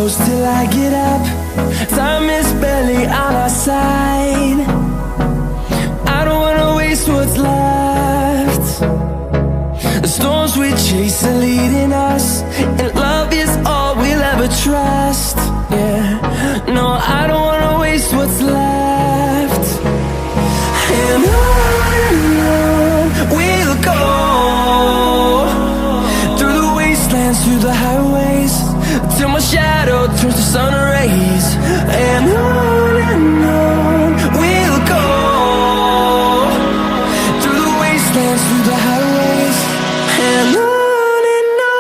close till I get up. Time is barely on our side. I don't wanna waste what's left. The storms we chase are leading us, and love is all we'll ever trust. Yeah, no, I don't wanna waste what's left. And on we'll go, through the wastelands, through the highways, till my shadow turns to sun rays. And on we'll go, through the wastelands, through the highways, and on we'll go.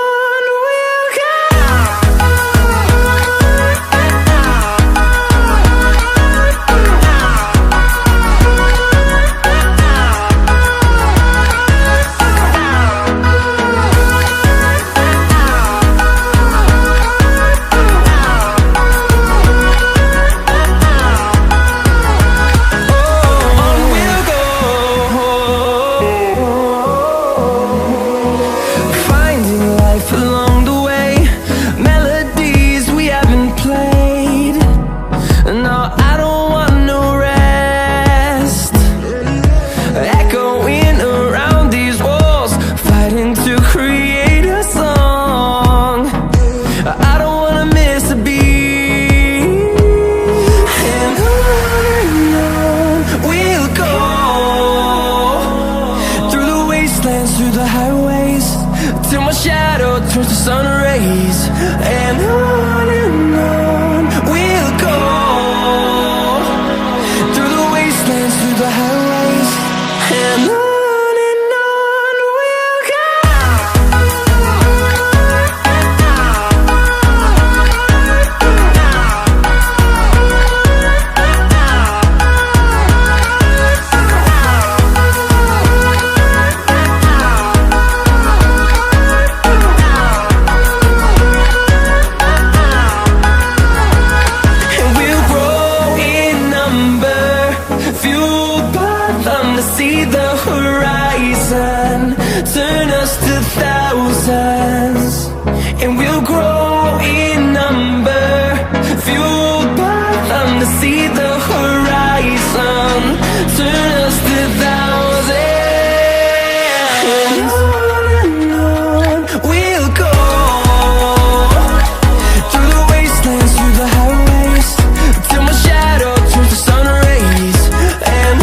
Through the highways, till my shadow turns to sun rays. And on we'll go, through the wastelands, through the highways, and on we'll go. See the horizon, turn us to thousands, and we'll grow in number, fueled by them. To see the horizon, turn us to thousands, and on we'll go, through the wastelands, through the highways, till my shadow turns to sun rays. And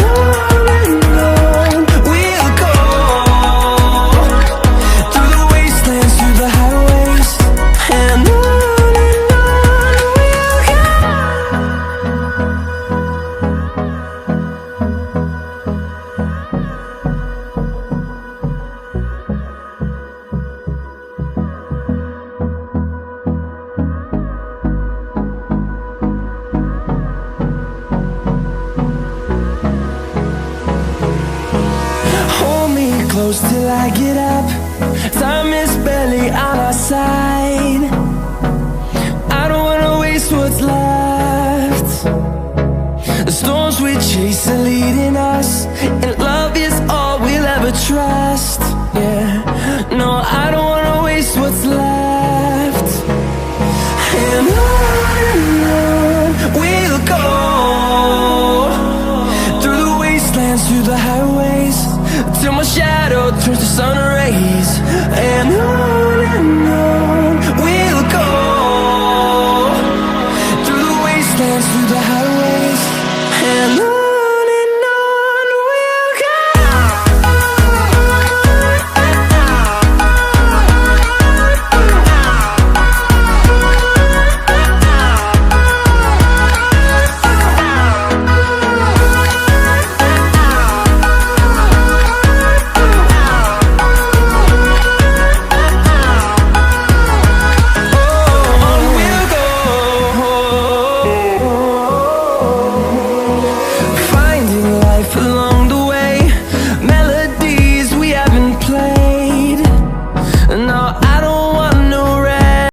close till I get up. Time is barely on our side. I don't wanna waste what's left. The storms we chase are leading us, and love is all we'll ever trust. Yeah, no, I don't wanna waste what's left. And on we'll go, through the wastelands, through the highways, till my shadow turns to sun rays. And on we'll go, through the wastelands, through the highways, and on.